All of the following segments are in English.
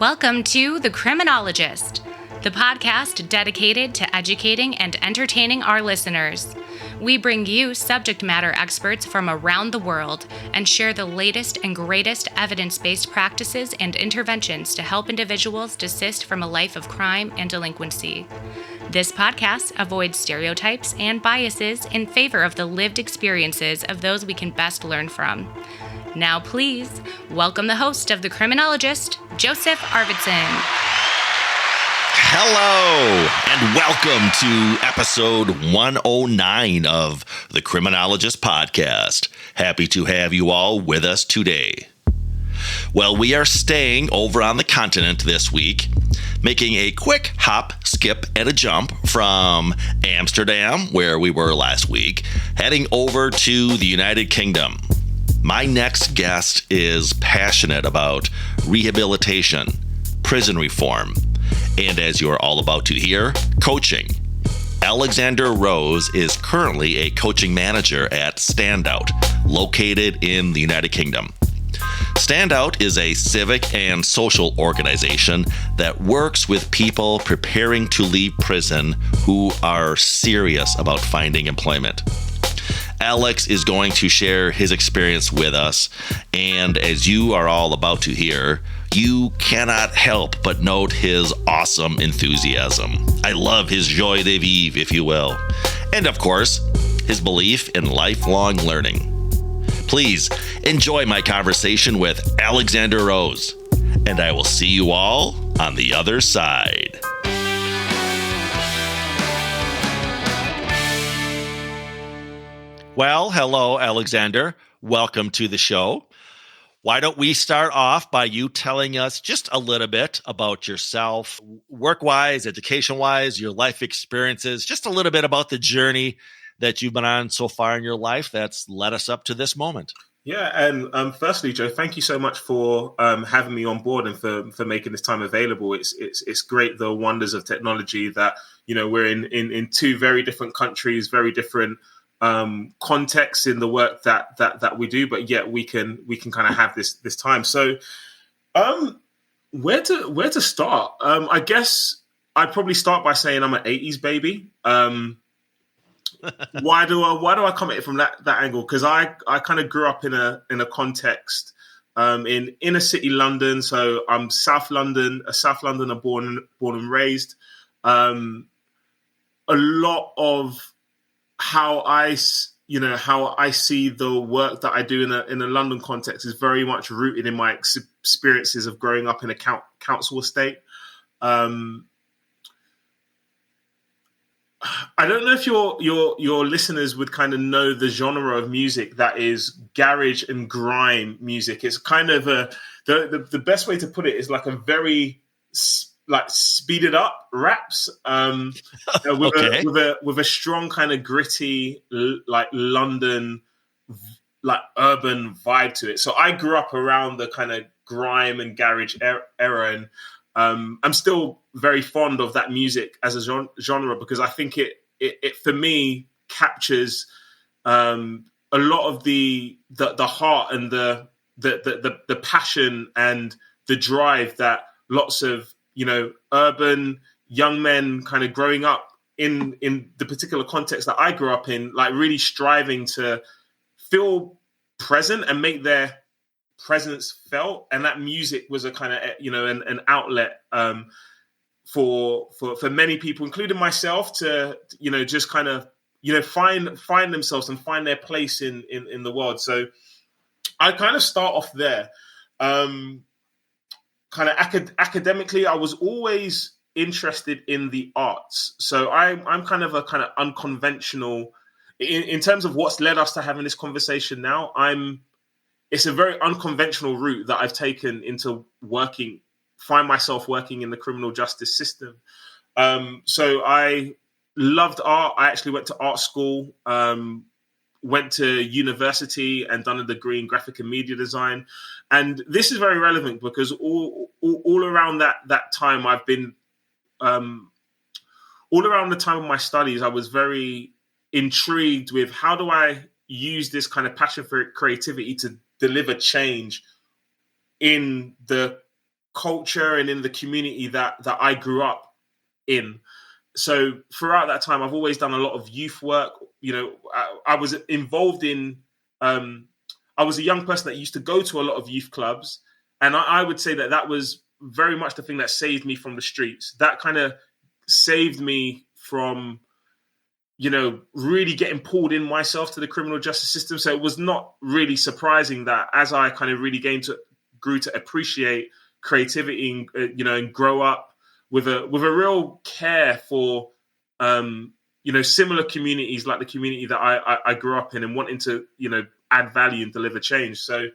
Welcome to The Criminologist, the podcast dedicated to educating and entertaining our listeners. We bring you subject matter experts from around the world and share the latest and greatest evidence-based practices and interventions to help individuals desist from a life of crime and delinquency. This podcast avoids stereotypes and biases in favor of the lived experiences of those we can best learn from. Now, please welcome the host of The Criminologist, Joseph Arvidsson. Hello, and welcome to episode 109 of The Criminologist podcast. Happy to have you all with us today. Well, we are staying over on the continent this week, making a quick hop, skip, and a jump from Amsterdam, where we were last week, heading over to the United Kingdom. My next guest is passionate about rehabilitation, prison reform, and as you're all about to hear, coaching. Alexander Rose is currently a coaching manager at Standout, located in the United Kingdom. Standout is a civic and social organization that works with people preparing to leave prison who are serious about finding employment. Alex is going to share his experience with us, and as you are all about to hear, you cannot help but note his awesome enthusiasm. I love his joie de vivre, if you will, and of course, his belief in lifelong learning. Please enjoy my conversation with Alexander Rose, and I will see you all on the other side. Well, hello, Alexander. Welcome to the show. Why don't we start off by you telling us just a little bit about yourself, work-wise, education-wise, your life experiences, just a little bit about the journey that you've been on so far in your life that's led us up to this moment. Yeah, and firstly, Joe, thank you so much for having me on board and for making this time available. It's great, the wonders of technology that, you know, we're in two very different countries, very different contexts in the work that we do, but yet we can kind of have this time. So, where to start? I guess I'd probably start by saying I'm an 80s baby. Why do I come at it from that angle? Because I kind of grew up in a context in inner city London. So I'm South Londoner born and raised. A lot of how I see the work that I do in a London context is very much rooted in my experiences of growing up in a council estate. I don't know if your listeners would kind of know the genre of music that is garage and grime music. It's kind of the best way to put it is like a very speeded up raps with a strong kind of gritty like London like urban vibe to it. So I grew up around the kind of grime and garage era, and I'm still very fond of that music as a genre because I think it for me captures a lot of the heart and the passion and the drive that lots of, you know, urban young men kind of growing up in the particular context that I grew up in, like really striving to feel present and make their presence felt. And that music was a kind of, you know, an outlet for many people, including myself, to, you know, just kind of, you know, find themselves and find their place in the world. So I kind of start off there. Kind of academically, I was always interested in the arts. So I'm kind of a kind of unconventional in terms of what's led us to having this conversation now. It's a very unconventional route that I've taken into find myself working in the criminal justice system. So I loved art. I actually went to art school, went to university and done a degree in graphic and media design. And this is very relevant because all around that time I've been, all around the time of my studies, I was very intrigued with how do I use this kind of passion for creativity to deliver change in the culture and in the community that I grew up in. So throughout that time, I've always done a lot of youth work. You know, I was involved in. I was a young person that used to go to a lot of youth clubs, and I would say that was very much the thing that saved me from the streets. That kind of saved me from, you know, really getting pulled in myself to the criminal justice system. So it was not really surprising that as I kind of really grew to appreciate creativity and, you know, and grow up with a real care for, you know, similar communities like the community that I grew up in, and wanting to, you know, add value and deliver change. So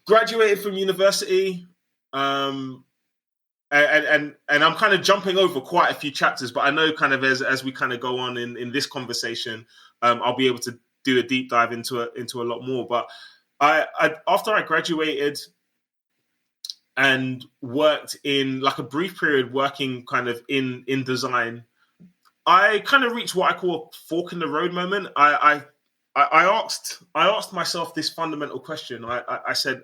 graduated from university, and I'm kind of jumping over quite a few chapters, but I know kind of as we kind of go on in this conversation, I'll be able to do a deep dive into a lot more. But I after I graduated and worked in like a brief period working kind of in design, I kind of reached what I call a fork in the road moment. I asked myself this fundamental question. I said,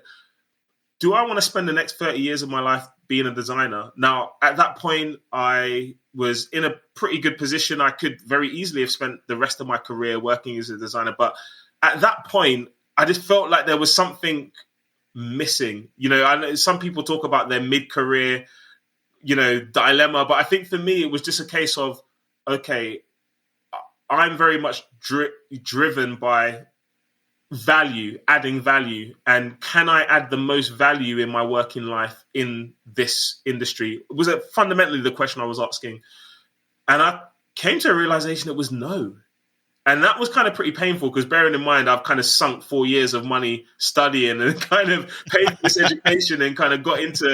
do I want to spend the next 30 years of my life being a designer? Now, at that point, I was in a pretty good position. I could very easily have spent the rest of my career working as a designer. But at that point, I just felt like there was something missing. You know, I know some people talk about their mid-career, you know, dilemma. But I think for me, it was just a case of, okay, I'm very much driven by value, adding value, and can I add the most value in my working life in this industry? Was it fundamentally the question I was asking? And I came to a realization it was no. And that was kind of pretty painful, because bearing in mind, I've kind of sunk 4 years of money studying and kind of paid for this education and kind of got into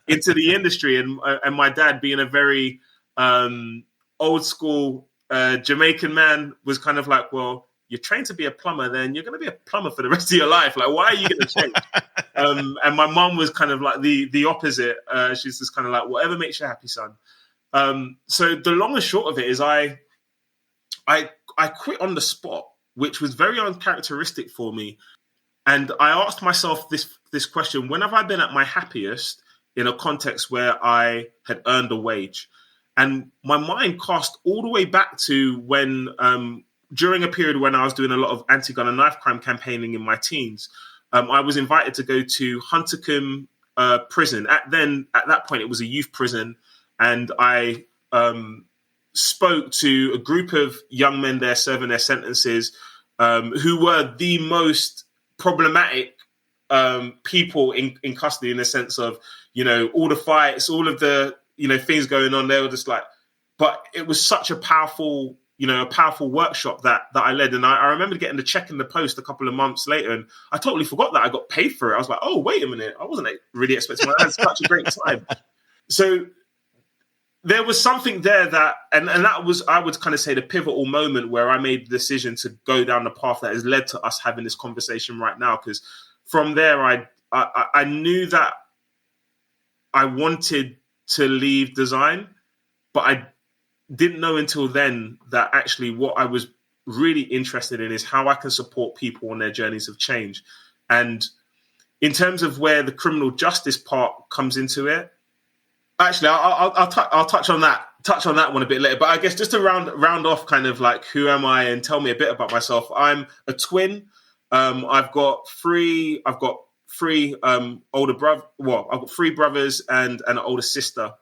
the industry. And my dad, being a very old school Jamaican man, was kind of like, well, you're trained to be a plumber, then you're going to be a plumber for the rest of your life. Like, why are you going to change? And my mom was kind of like the opposite. She's just kind of like, whatever makes you happy, son. So the long and short of it is I quit on the spot, which was very uncharacteristic for me. And I asked myself this question: when have I been at my happiest in a context where I had earned a wage? And my mind cast all the way back to when, during a period when I was doing a lot of anti-gun and knife crime campaigning in my teens, I was invited to go to Huntercombe prison. At that point, it was a youth prison, and I spoke to a group of young men there serving their sentences, who were the most problematic people in custody, in the sense of, you know, all the fights, all of the, you know, things going on. They were just like, but it was such a powerful workshop that I led. And I remember getting the check in the post a couple of months later, and I totally forgot that I got paid for it. I was like, oh, wait a minute. I wasn't really expecting that. I had such a great time. So there was something there that, and that was, I would kind of say, the pivotal moment where I made the decision to go down the path that has led to us having this conversation right now. Because from there, I knew that I wanted to leave design, but I didn't know until then that actually what I was really interested in is how I can support people on their journeys of change. And in terms of where the criminal justice part comes into it, actually, I'll touch on that one a bit later. But I guess just to round off kind of like, who am I, and tell me a bit about myself. I'm a twin. I've got three older brother. Well, I've got three brothers and an older sister.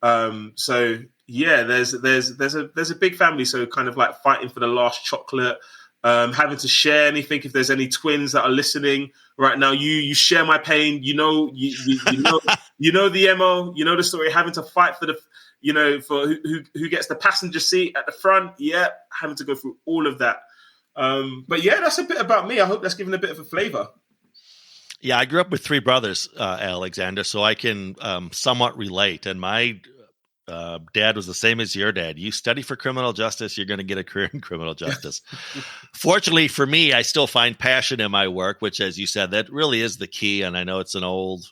So yeah, there's a big family. So kind of like fighting for the last chocolate, having to share anything. If there's any twins that are listening right now, you share my pain. You know the MO. You know the story. Having to fight for for who gets the passenger seat at the front. Yeah, having to go through all of that. But yeah, that's a bit about me. I hope that's given a bit of a flavor. Yeah, I grew up with three brothers, Alexander, so I can somewhat relate. And my dad was the same as your dad. You study for criminal justice, you're going to get a career in criminal justice. Fortunately for me, I still find passion in my work, which, as you said, that really is the key. And I know it's an old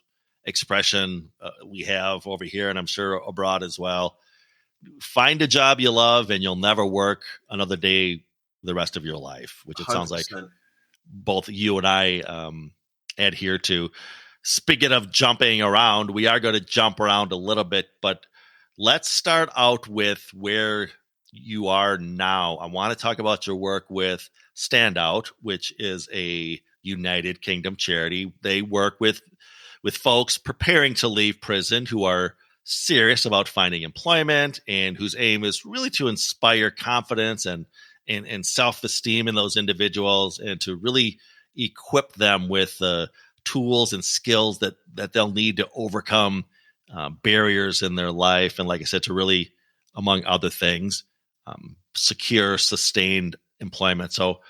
expression we have over here, and I'm sure abroad as well. Find a job you love, and you'll never work another day the rest of your life, which it 100%. Sounds like both you and I adhere to. speaking of jumping around, we are going to jump around a little bit, but let's start out with where you are now. I want to talk about your work with Standout, which is a United Kingdom charity. They work with folks preparing to leave prison who are serious about finding employment and whose aim is really to inspire confidence and self-esteem in those individuals and to really equip them with the tools and skills that they'll need to overcome barriers in their life. And like I said, to really, among other things, secure, sustained employment. So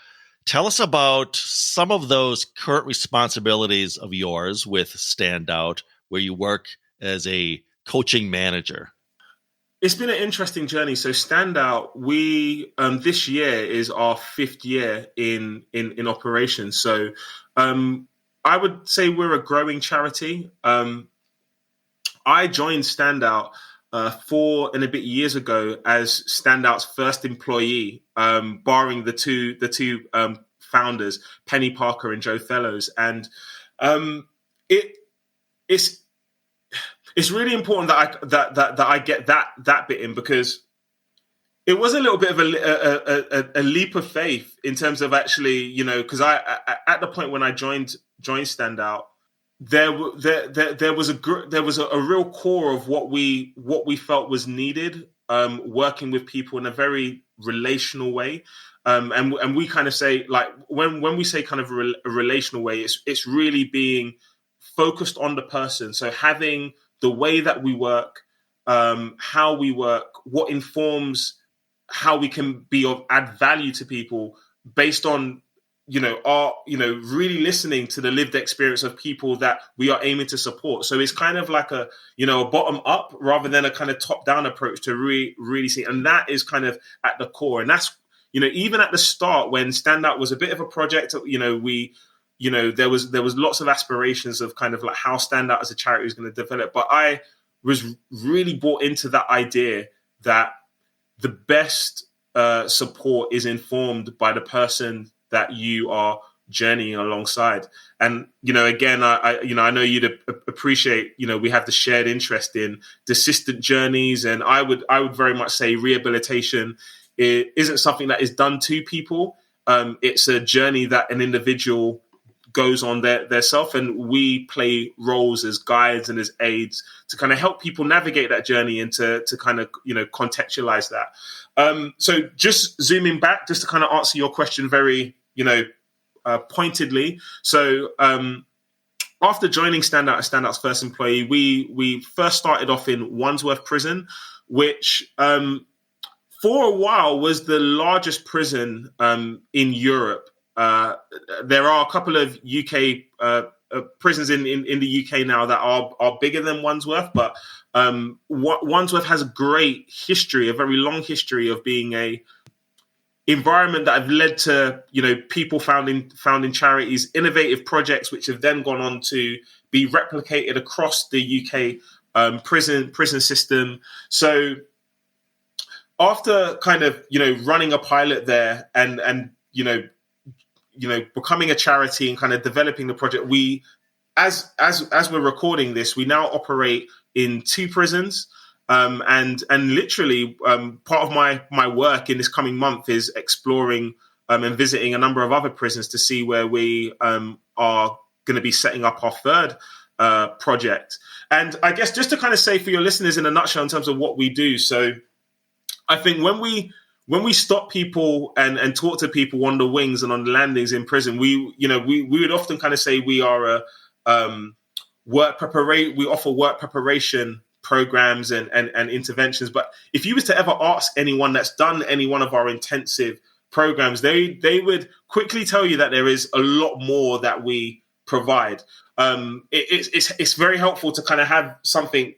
tell us about some of those current responsibilities of yours with Standout, where you work as a coaching manager. It's been an interesting journey. So Standout, we this year is our 5th year in operation. So I would say we're a growing charity. I joined Standout 4 and a bit years ago as Standout's first employee, barring the two founders, Penny Parker and Joe Fellows. And it's really important that I get that bit in, because it was a little bit of a leap of faith in terms of actually, because I at the point when I joined Standout, there was a real core of what we felt was needed, working with people in a very relational way, and we kind of say, like, when we say kind of a relational way, it's really being focused on the person. So having the way that we work, how we work, what informs how we can add value to people based on really listening to the lived experience of people that we are aiming to support. So it's kind of like a bottom up rather than a kind of top down approach to really see. And that is kind of at the core. And that's, even at the start when Standout was a bit of a project, there was lots of aspirations of kind of like how Standout as a charity was going to develop. But I was really bought into that idea that the best support is informed by the person that you are journeying alongside. And, again, I know you'd appreciate, we have the shared interest in desistant journeys. And I would very much say rehabilitation isn't something that is done to people. It's a journey that an individual goes on their self, and we play roles as guides and as aids to kind of help people navigate that journey and to kind of contextualize that. So just zooming back, just to kind of answer your question very pointedly. So after joining Standout as Standout's first employee, we first started off in Wandsworth Prison, which for a while was the largest prison in Europe. There are a couple of UK prisons in the UK now that are bigger than Wandsworth, but Wandsworth has a great history, a very long history of being a environment that have led to people founding charities, innovative projects, which have then gone on to be replicated across the UK prison system. So after kind of running a pilot there and becoming a charity and kind of developing the project, we, as we're recording this, we now operate in 2 prisons. And literally part of my work in this coming month is exploring and visiting a number of other prisons to see where we are going to be setting up our 3rd project. And I guess just to kind of say for your listeners in a nutshell in terms of what we do. So I think when we stop people and talk to people on the wings and on the landings in prison, we would often kind of say we are we offer work preparation programs and interventions. But if you was to ever ask anyone that's done any one of our intensive programs, they would quickly tell you that there is a lot more that we provide. It's very helpful to kind of have something,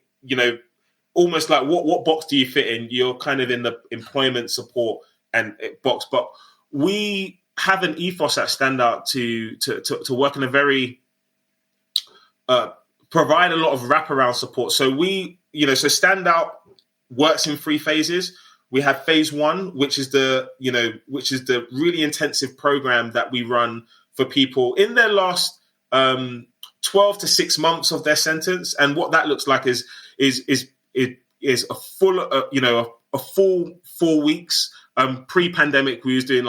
almost like what box do you fit in? You're kind of in the employment support and box, but we have an ethos at Standout to work in a very provide a lot of wraparound support. So so Standout works in 3 phases. We have phase 1, which is the really intensive program that we run for people in their last 12 to 6 months of their sentence. And what that looks like is a full, a full 4 weeks. Pre-pandemic, we was doing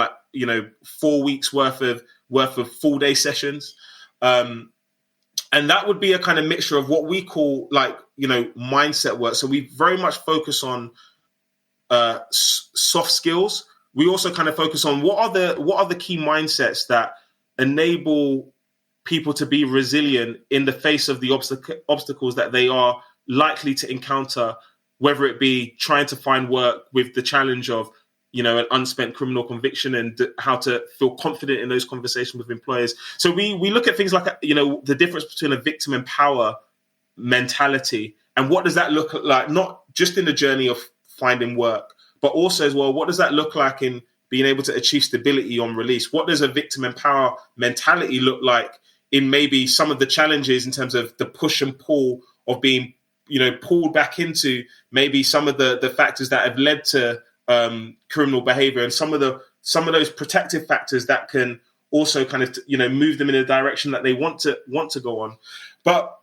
4 weeks worth of full day sessions. And that would be a kind of mixture of what we call mindset work. So we very much focus on soft skills. We also kind of focus on what are the key mindsets that enable people to be resilient in the face of the obstacles that they are likely to encounter, whether it be trying to find work with the challenge of an unspent criminal conviction and how to feel confident in those conversations with employers. So we look at things like, the difference between a victim and power mentality and what does that look like, not just in the journey of finding work, but also as well, what does that look like in being able to achieve stability on release? What does a victim and power mentality look like in maybe some of the challenges in terms of the push and pull of being, pulled back into maybe some of the factors that have led to criminal behavior and some of those protective factors that can also kind of move them in a direction that they want to go on. But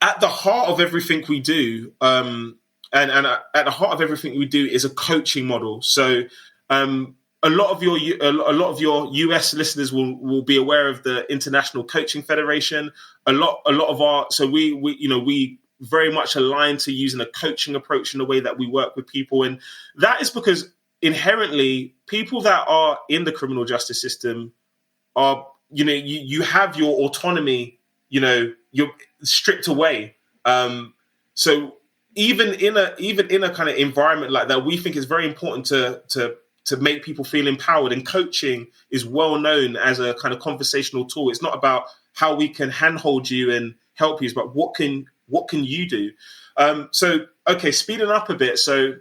at the heart of everything we do, and at the heart of everything we do is a coaching model. So a lot of your US listeners will be aware of the International Coaching Federation. So we very much aligned to using a coaching approach in the way that we work with people. And that is because inherently people that are in the criminal justice system are, you have your autonomy, you're stripped away. So even in a kind of environment like that, we think it's very important to make people feel empowered. And coaching is well known as a kind of conversational tool. It's not about how we can handhold you and help you, but what can you do? Speeding up a bit. So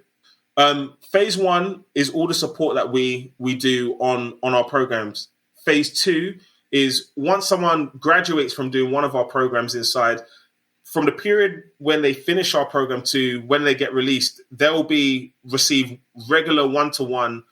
phase 1 is all the support that we do on our programs. Phase 2 is once someone graduates from doing one of our programs inside, from the period when they finish our program to when they get released, they'll receive regular one-to-one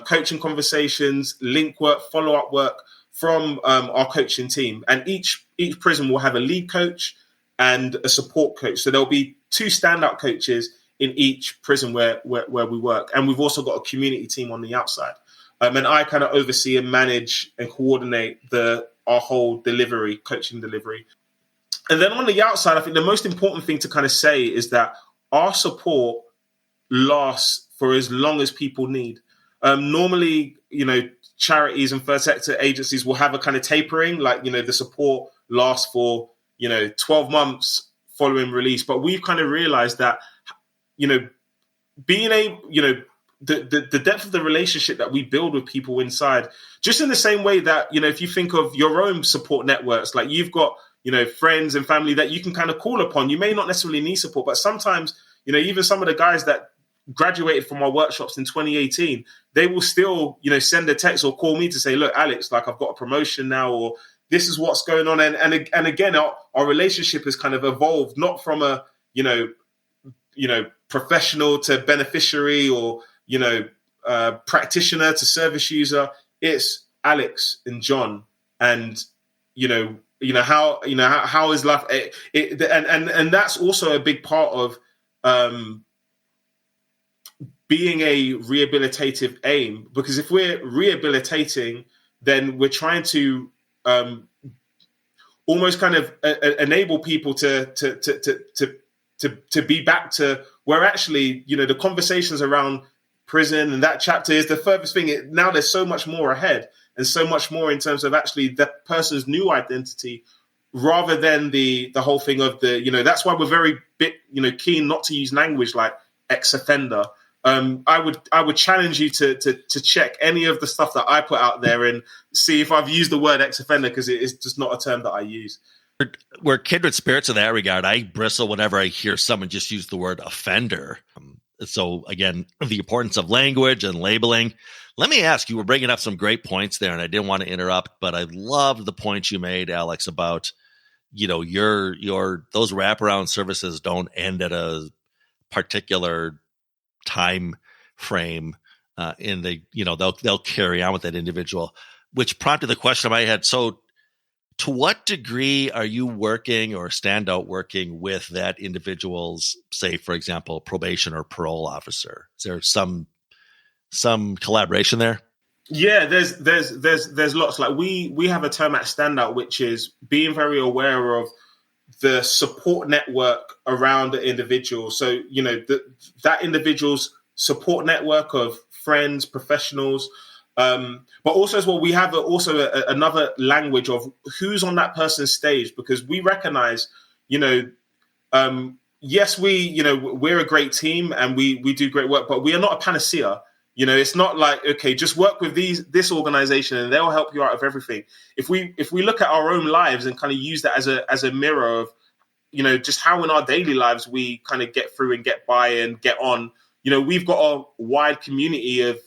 coaching conversations, link work, follow-up work from our coaching team. And each prison will have a lead coach and a support coach. So there'll be 2 standout coaches in each prison where we work. And we've also got a community team on the outside. And I kind of oversee and manage and coordinate our whole coaching delivery. And then on the outside, I think the most important thing to kind of say is that our support lasts for as long as people need. Normally, charities and first sector agencies will have a kind of tapering, the support lasts for 12 months following release. But we've kind of realized that, being the depth of the relationship that we build with people inside, just in the same way that, if you think of your own support networks, like you've got, friends and family that you can kind of call upon. You may not necessarily need support, but sometimes, even some of the guys that graduated from our workshops in 2018, they will still, send a text or call me to say, look, Alex, I've got a promotion now, or this is what's going on. And again, our relationship has kind of evolved, not from a, professional to beneficiary or, practitioner to service user. It's Alex and John. And, how is life? And that's also a big part of being a rehabilitative aim, because if we're rehabilitating, then we're trying to almost kind of enable people to be back to where actually, the conversations around prison and that chapter is the furthest thing. Now there's so much more ahead and so much more in terms of actually that person's new identity, rather than the whole thing of that's why we're very keen not to use language like ex-offender. I would challenge you to check any of the stuff that I put out there and see if I've used the word ex-offender, because it is just not a term that I use. We're kindred spirits in that regard. I bristle whenever I hear someone just use the word offender. So again, the importance of language and labeling. Let me ask, you were bringing up some great points there, and I didn't want to interrupt, but I loved the point you made, Alex, about, your those wraparound services don't end at a particular time frame in the, they'll carry on with that individual, which prompted the question I had. So To what degree are you working or stand out working with that individual's, say, for example, probation or parole officer? Is there some collaboration there? Yeah, there's lots. Like we have a term at Standout, which is being very aware of the support network around the individual. So, that individual's support network of friends, professionals, but also as well, we have another language of who's on that person's stage, because we recognize, yes, we're a great team and we do great work, but we are not a panacea. It's not like, okay, just work with this organization and they'll help you out of everything. If we look at our own lives and kind of use that as a mirror of, just how in our daily lives we kind of get through and get by and get on, we've got a wide community of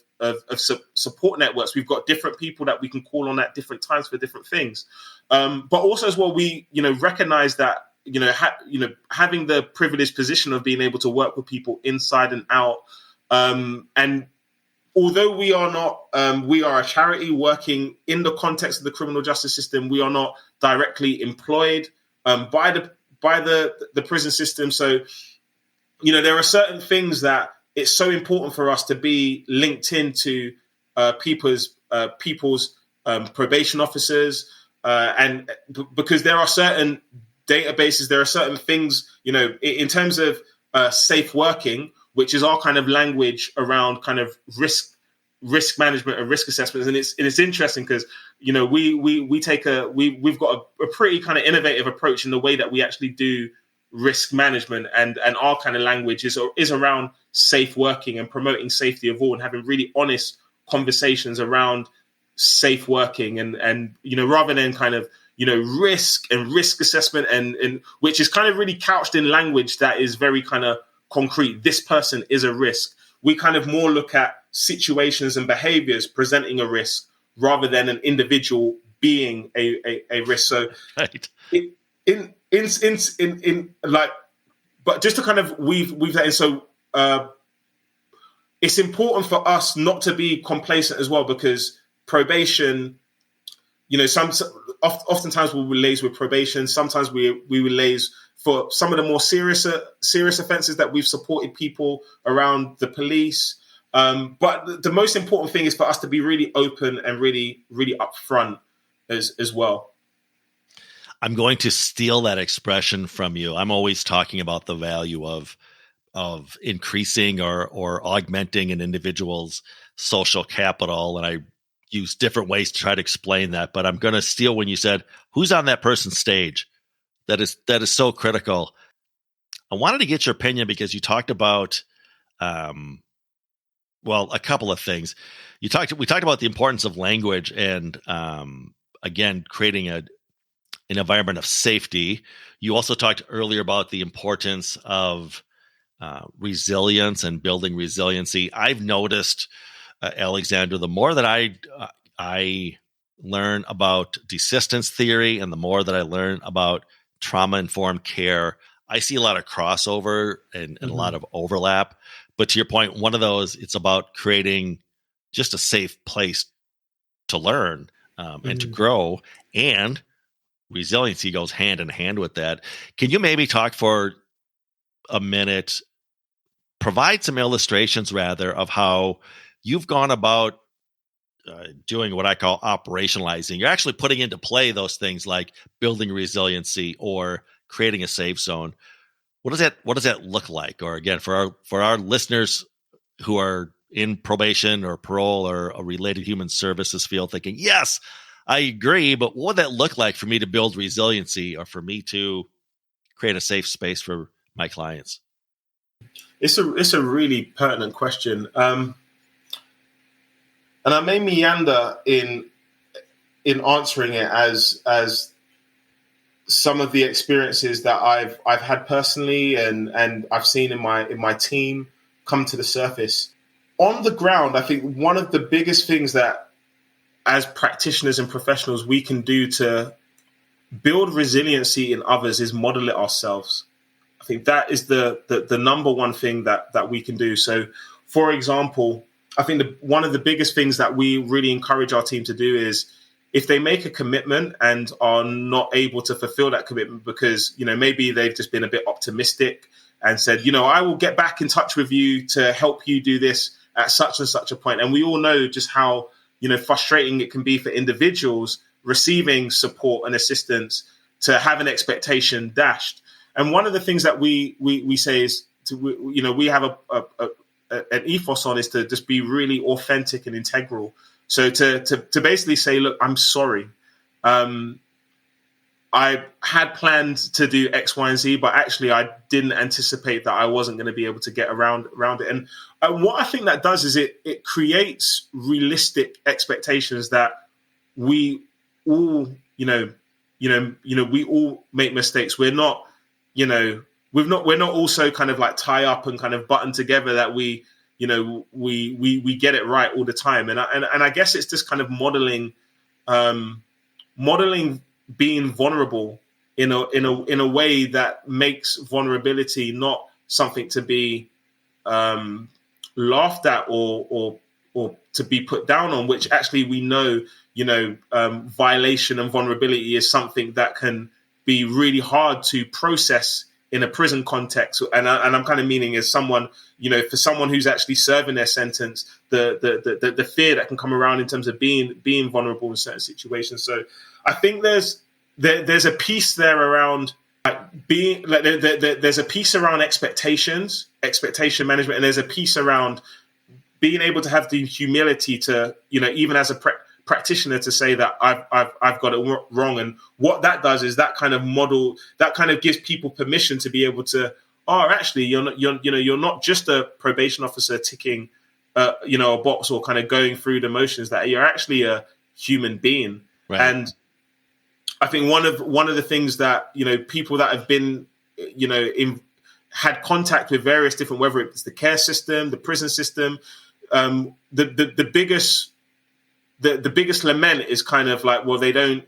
support networks. We've got different people that we can call on at different times for different things. But also as well, we, recognize that, having the privileged position of being able to work with people inside and out, and although we are not, we are a charity working in the context of the criminal justice system. We are not directly employed by the prison system. So, there are certain things that it's so important for us to be linked into people's probation officers, and because there are certain databases, there are certain things, in terms of safe working, which is our kind of language around kind of risk management and risk assessments. And it's interesting because, we've got a pretty kind of innovative approach in the way that we actually do risk management, and our kind of language is around safe working and promoting safety of all and having really honest conversations around safe working and rather than kind of, risk and risk assessment and which is kind of really couched in language that is very kind of concrete. This person is a risk. We kind of more look at situations and behaviors presenting a risk rather than an individual being a risk. So right. But just to kind of weave that in. So it's important for us not to be complacent as well, because probation, oftentimes we will liaise with probation. Sometimes we will liaise for some of the more serious offences that we've supported people around the police. But the most important thing is for us to be really open and really, really upfront as well. I'm going to steal that expression from you. I'm always talking about the value of increasing or augmenting an individual's social capital, and I use different ways to try to explain that. But I'm going to steal when you said, "Who's on that person's stage?" That is so critical. I wanted to get your opinion because you talked about, a couple of things. We talked about the importance of language and, again, creating an environment of safety. You also talked earlier about the importance of resilience and building resiliency. I've noticed, Alexander, the more that I learn about desistance theory and the more that I learn about trauma-informed care, I see a lot of crossover and a lot of overlap. But to your point, one of those, it's about creating just a safe place to learn and to grow, and resiliency goes hand in hand with that. Can you maybe talk for a minute, provide some illustrations rather of how you've gone about doing what I call operationalizing? You're actually putting into play those things like building resiliency or creating a safe zone. What does that look like? Or again, for our listeners who are in probation or parole or a related human services field thinking, yes, I agree, but what would that look like for me to build resiliency or for me to create a safe space for my clients? It's a really pertinent question. And I may meander in answering it as some of the experiences that I've had personally and I've seen in my team come to the surface. On the ground, I think one of the biggest things that as practitioners and professionals we can do to build resiliency in others is model it ourselves. I think that is the number one thing that we can do. So, for example, I think one of the biggest things that we really encourage our team to do is if they make a commitment and are not able to fulfill that commitment because, maybe they've just been a bit optimistic and said, I will get back in touch with you to help you do this at such and such a point. And we all know just how, frustrating it can be for individuals receiving support and assistance to have an expectation dashed. And one of the things that we say is, we have an ethos on is to just be really authentic and integral. So to basically say, look, I'm sorry. I had planned to do X, Y, and Z, but actually I didn't anticipate that I wasn't going to be able to get around it. And what I think that does is it creates realistic expectations that we all, we all make mistakes. We're not, we're not also kind of like tie up and kind of button together that we get it right all the time. And I guess it's just kind of modeling being vulnerable in a way that makes vulnerability not something to be laughed at or to be put down on, which actually we know, violation and vulnerability is something that can be really hard to process in a prison context. And I'm kind of meaning as someone, for someone who's actually serving their sentence, the fear that can come around in terms of being vulnerable in certain situations. So I think there's a piece there around there's a piece around expectation management, and there's a piece around being able to have the humility to, even as a practitioner, to say that I've got it wrong. And what that does is that kind of gives people permission to be able to, actually you're not just a probation officer ticking a box or kind of going through the motions, that you're actually a human being. Right. And I think one of the things that, people that have been, had contact with various different, whether it's the care system, the prison system, the biggest lament is kind of like, well, they don't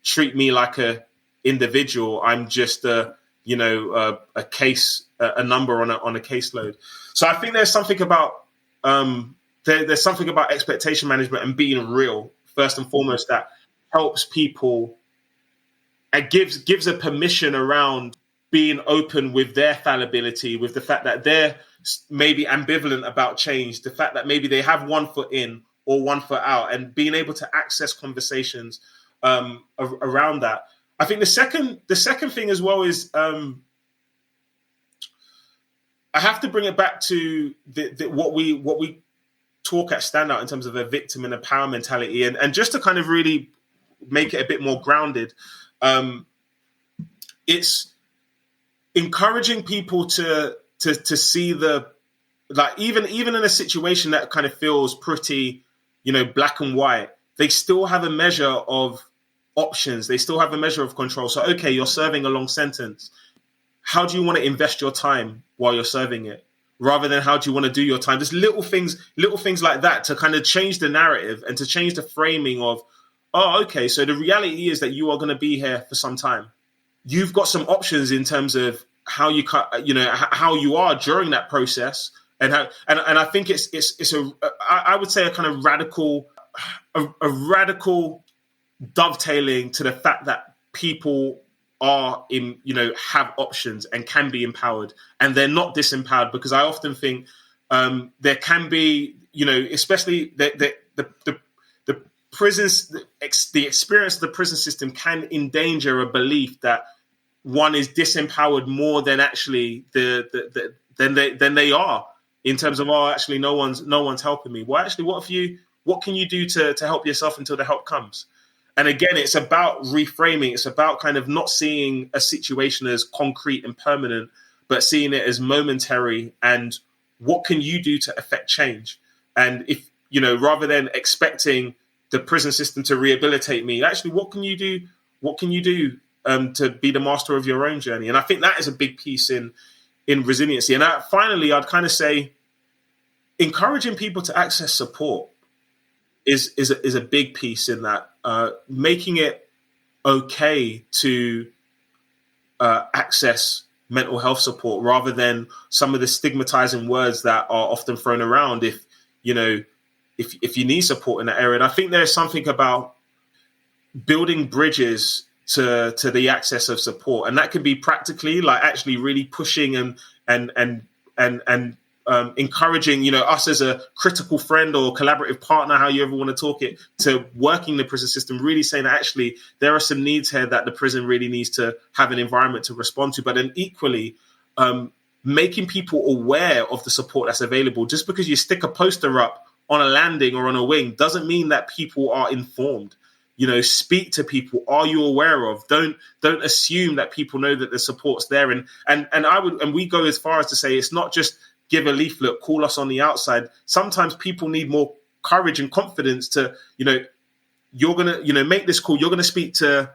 treat me like a individual. I'm just a case, a number on a caseload. So I think there's something about there's something about expectation management and being real first and foremost that helps people and gives a permission around being open with their fallibility, with the fact that they're maybe ambivalent about change, the fact that maybe they have 1 foot in or 1 foot out, and being able to access conversations around that. I think the second thing as well is I have to bring it back to what we talk at Standout in terms of a victim and a power mentality, and just to kind of really make it a bit more grounded. It's encouraging people to see even in a situation that kind of feels pretty, black and white, they still have a measure of options. They still have a measure of control. So, okay, you're serving a long sentence. How do you want to invest your time while you're serving it? Rather than how do you want to do your time? Just little things like that to kind of change the narrative and to change the framing of, okay, so the reality is that you are going to be here for some time. You've got some options in terms of how you are during that process, and I think it's I would say a kind of radical dovetailing to the fact that people are have options and can be empowered, and they're not disempowered, because I often think there can be, especially the prisons, the experience of the prison system can endanger a belief that one is disempowered more than actually than they are, in terms of, actually no one's helping me. Well, actually, what can you do to help yourself until the help comes? And again, it's about reframing. It's about kind of not seeing a situation as concrete and permanent, but seeing it as momentary. And what can you do to affect change? And if, rather than expecting the prison system to rehabilitate me, actually, what can you do? What can you do to be the master of your own journey? And I think that is a big piece in resiliency. And finally, I'd kind of say encouraging people to access support is a big piece in that. Making it okay to access mental health support, rather than some of the stigmatizing words that are often thrown around if you need support in that area. And I think there's something about building bridges to the access of support, and that could be practically like actually really pushing and encouraging, us as a critical friend or collaborative partner, how you ever want to talk it, to working the prison system, really saying that actually there are some needs here that the prison really needs to have an environment to respond to, but then equally making people aware of the support that's available. Just because you stick a poster up on a landing or on a wing doesn't mean that people are informed. Speak to people. Are you aware of? Don't assume that people know that the support's there. And we go as far as to say it's not just give a leaflet, call us on the outside. Sometimes people need more courage and confidence to, you're gonna, make this call. You're gonna speak to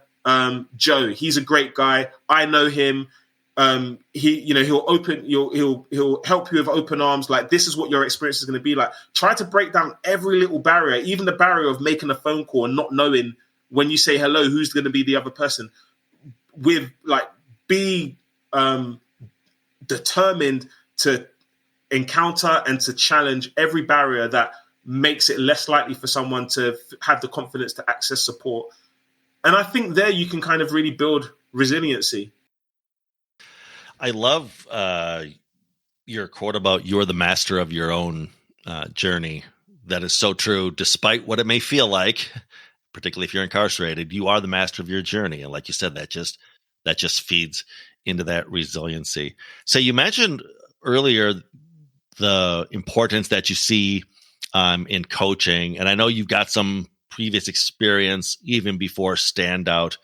Joe. He's a great guy. I know him. He'll help you with open arms. Like, this is what your experience is going to be like. Try to break down every little barrier, even the barrier of making a phone call and not knowing when you say hello who's going to be the other person. Be determined to encounter and to challenge every barrier that makes it less likely for someone to have the confidence to access support. And I think there you can kind of really build resiliency. I love your quote about you're the master of your own journey. That is so true, despite what it may feel like, particularly if you're incarcerated. You are the master of your journey. And like you said, that just feeds into that resiliency. So you mentioned earlier the importance that you see in coaching. And I know you've got some previous experience even before Standout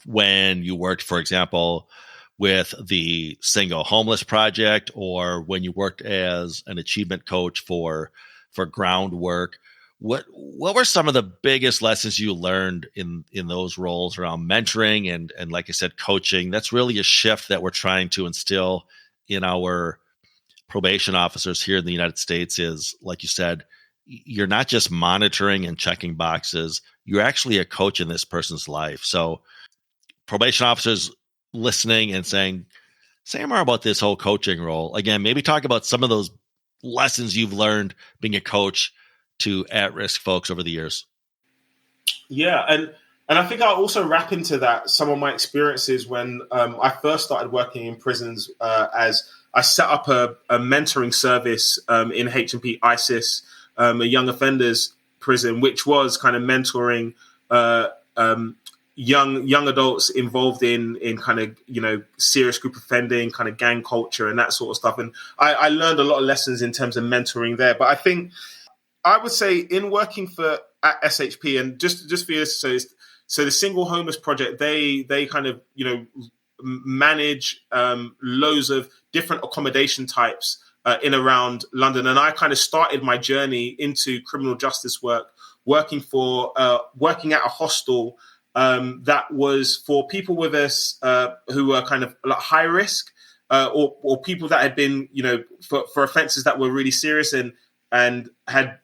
when you worked, for example, with the Single Homeless Project, or when you worked as an achievement coach for Groundwork. What were some of the biggest lessons you learned in those roles around mentoring and like I said, coaching? That's really a shift that we're trying to instill in our probation officers here in the United States. Is, like you said, you're not just monitoring and checking boxes, you're actually a coach in this person's life. So probation officers listening and saying, say more about this whole coaching role. Again, maybe talk about some of those lessons you've learned being a coach to at-risk folks over the years. Yeah, and I think I'll also wrap into that some of my experiences when I first started working in prisons, as I set up a mentoring service in H&P ISIS, a young offenders prison, which was kind of mentoring young adults involved in kind of, serious group offending, kind of gang culture and that sort of stuff. And I learned a lot of lessons in terms of mentoring there. But I think I would say in working at SHP, and just for you, so the Single Homeless Project, they kind of, manage loads of different accommodation types in around London. And I kind of started my journey into criminal justice work, working at a hostel that was for people with us who were kind of like high risk or people that had been, for offences that were really serious and had,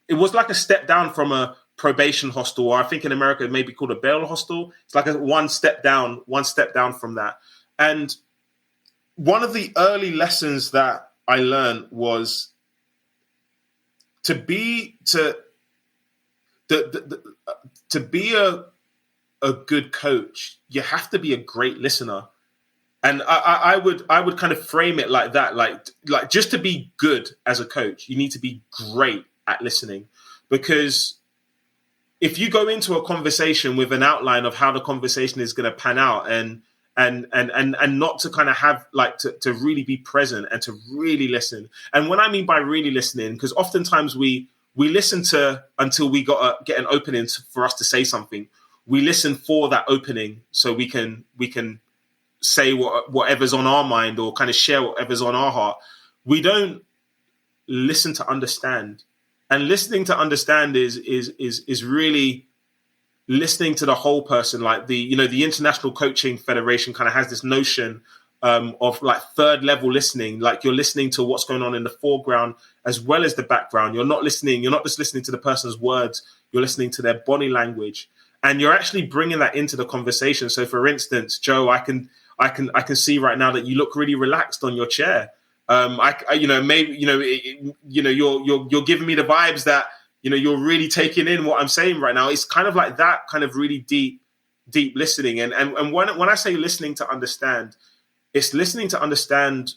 it was like a step down from a probation hostel, or I think in America it may be called a bail hostel. It's like one step down from that. And one of the early lessons that I learned was to be a good coach, you have to be a great listener. And I would kind of frame it like that, like just to be good as a coach, you need to be great at listening. Because if you go into a conversation with an outline of how the conversation is going to pan out and not to kind of have to really be present and to really listen. And when I mean by really listening, because oftentimes we listen to until we get an opening for us to say something. We listen for that opening so we can say whatever's on our mind or kind of share whatever's on our heart. We don't listen to understand. And listening to understand is really listening to the whole person. Like the International Coaching Federation kind of has this notion of like third level listening. Like you're listening to what's going on in the foreground as well as the background. You're not just listening to the person's words. You're listening to their body language, and you're actually bringing that into the conversation. So, for instance, Joe, I can see right now that you look really relaxed on your chair. You're giving me the vibes that you're really taking in what I'm saying right now. It's kind of like that kind of really deep listening. And when I say listening to understand, it's listening to understand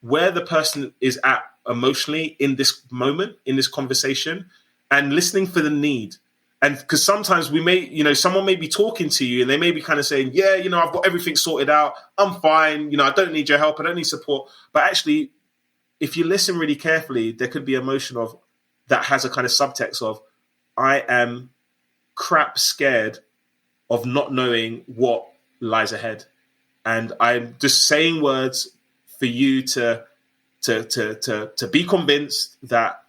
where the person is at emotionally in this moment, in this conversation, and listening for the need. And because sometimes we may, someone may be talking to you and they may be kind of saying, yeah, I've got everything sorted out. I'm fine. I don't need your help. I don't need support. But actually, if you listen really carefully, there could be emotion that has a kind of subtext of, I am crap scared of not knowing what lies ahead. And I'm just saying words for you to be convinced that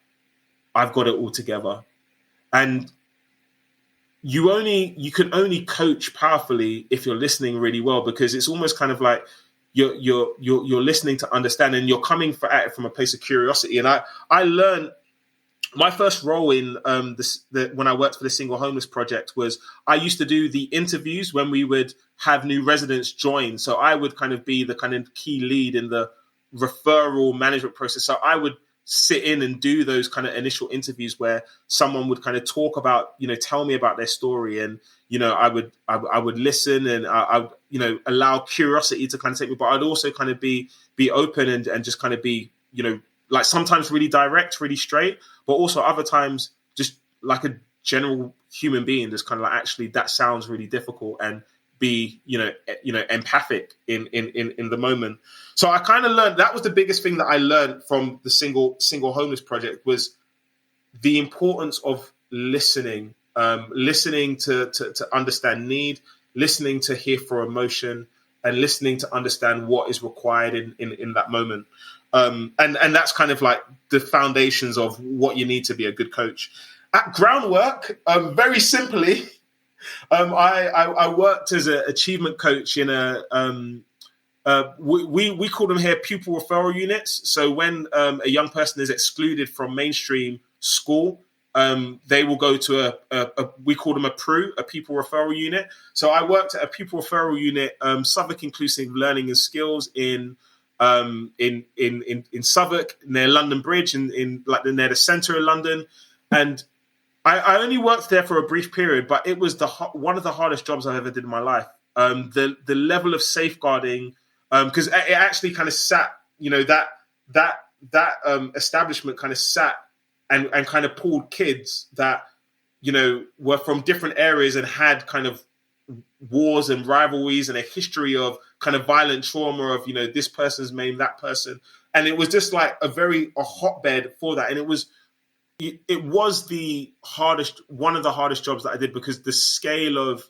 I've got it all together. And you can only coach powerfully if you're listening really well, because it's almost kind of like you're listening to understand, and you're coming at it from a place of curiosity. And I learned my first role in when I worked for the Single Homeless Project was I used to do the interviews when we would have new residents join. So I would kind of be the kind of key lead in the referral management process. So I would sit in and do those kind of initial interviews where someone would kind of talk about, tell me about their story, and I would listen, and I allow curiosity to kind of take me, but I'd also kind of be open and just kind of be like sometimes really direct, really straight, but also other times just like a general human being, just kind of like, actually that sounds really difficult, and be empathic in the moment. So I kind of learned, that was the biggest thing that I learned from the single homeless project, was the importance of listening, listening to understand need, listening to hear for emotion, and listening to understand what is required in that moment. And that's kind of like the foundations of what you need to be a good coach. At groundwork, very simply, I worked as an achievement coach in we call them here pupil referral units. So when a young person is excluded from mainstream school, they will go to we call them a PRU, a pupil referral unit. So I worked at a pupil referral unit, Southwark Inclusive Learning and Skills in Southwark, near London Bridge, in like near the centre of London. And I only worked there for a brief period, but it was one of the hardest jobs I've ever did in my life. The level of safeguarding, because it actually kind of sat, that establishment kind of sat and kind of pulled kids that, were from different areas and had kind of wars and rivalries and a history of kind of violent trauma of, this person's maimed that person. And it was just like a hotbed for that. And it was one of the hardest jobs that I did, because the scale of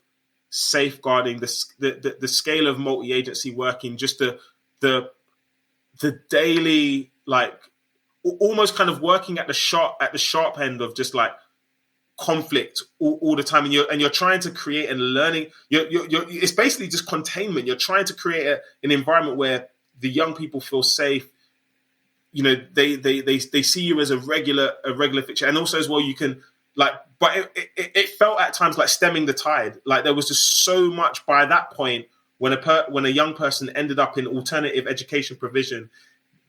safeguarding, the scale of multi-agency working, just the daily, like almost kind of working at the sharp end of just like conflict all the time, and you're trying to create and learning. It's basically just containment. You're trying to create an environment where the young people feel safe. They see you as a regular fixture, and also as well you can like. But it felt at times like stemming the tide. Like there was just so much by that point when a young person ended up in alternative education provision,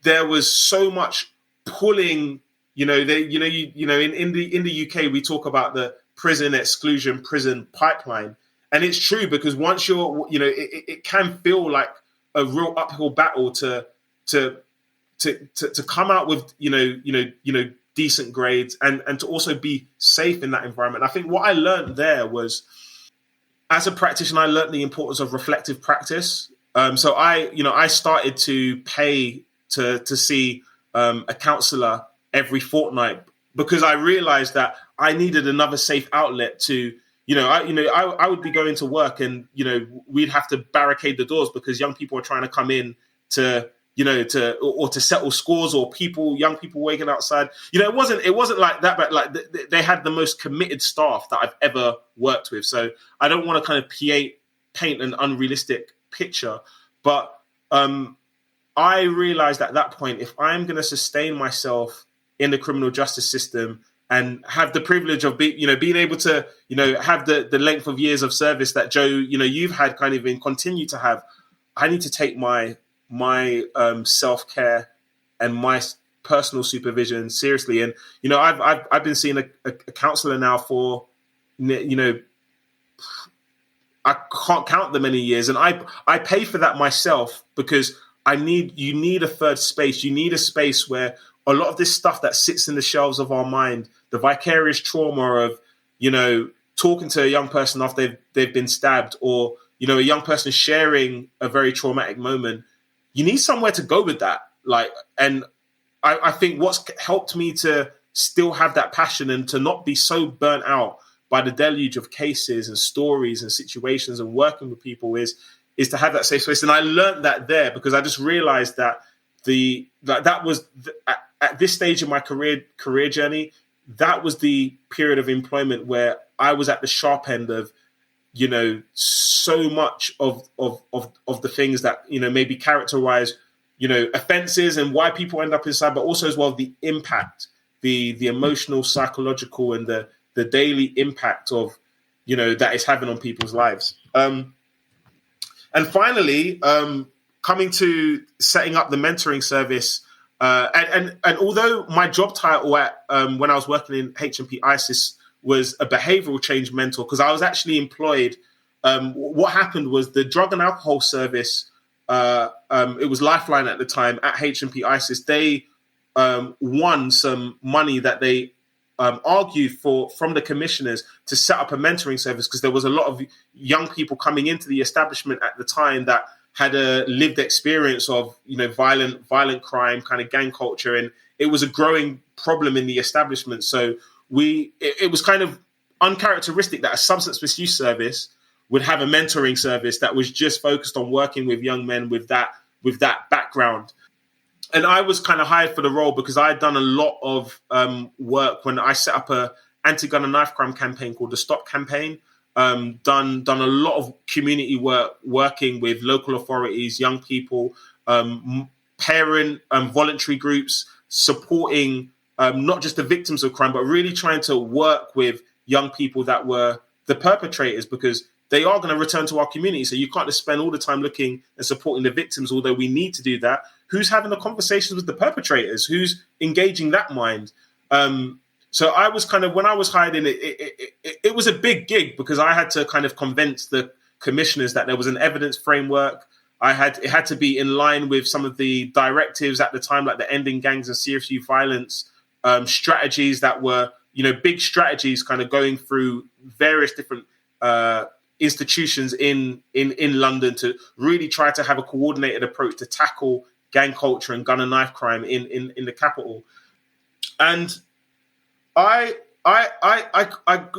there was so much pulling. In the UK we talk about the prison exclusion, prison pipeline, and it's true, because once you're, it can feel like a real uphill battle to come out with decent grades and to also be safe in that environment. I think what I learned there was, as a practitioner, I learned the importance of reflective practice. So I started to pay to see a counsellor every fortnight, because I realized that I needed another safe outlet to, I would be going to work and, we'd have to barricade the doors because young people are trying to come in to settle scores, or young people waiting outside. It wasn't like that, but like they had the most committed staff that I've ever worked with. So I don't want to kind of paint an unrealistic picture, but I realized at that point, if I'm going to sustain myself in the criminal justice system and have the privilege of being able to, have the length of years of service that Joe, you've had kind of and continue to have, I need to take my self-care and my personal supervision seriously. And, I've been seeing a counselor now for, I can't count the many years. And I pay for that myself because you need a third space. You need a space where a lot of this stuff that sits in the shelves of our mind, the vicarious trauma of, talking to a young person after they've been stabbed, or, a young person sharing a very traumatic moment, you need somewhere to go with that. And I think what's helped me to still have that passion and to not be so burnt out by the deluge of cases and stories and situations and working with people is to have that safe space. And I learned that there because I just realized that that was at this stage in my career journey, that was the period of employment where I was at the sharp end of, so much of the things that, maybe characterize, offenses and why people end up inside, but also as well the impact, the emotional, psychological, and the daily impact of, that it's having on people's lives. And finally, coming to setting up the mentoring service, and although my job title when I was working in HMP ISIS was a behavioral change mentor, because I was actually employed. What happened was the drug and alcohol service, it was Lifeline at the time at HMP ISIS. They won some money that they argued from the commissioners to set up a mentoring service, because there was a lot of young people coming into the establishment at the time that had a lived experience of violent crime, kind of gang culture, and it was a growing problem in the establishment. So it was kind of uncharacteristic that a substance misuse service would have a mentoring service that was just focused on working with young men with that background. And I was kind of hired for the role because I had done a lot of work when I set up a anti-gun and knife crime campaign called the Stop Campaign. Done a lot of community work, working with local authorities, young people, parent voluntary groups, supporting not just the victims of crime, but really trying to work with young people that were the perpetrators, because they are going to return to our community. So you can't just spend all the time looking and supporting the victims, although we need to do that. Who's having the conversations with the perpetrators? Who's engaging that mind? So I was kind of, when I was hired in, it was a big gig because I had to kind of convince the commissioners that there was an evidence framework. It had to be in line with some of the directives at the time, like the Ending Gangs and Serious Youth Violence strategies that were, big strategies kind of going through various different institutions in London to really try to have a coordinated approach to tackle gang culture and gun and knife crime in the capital. And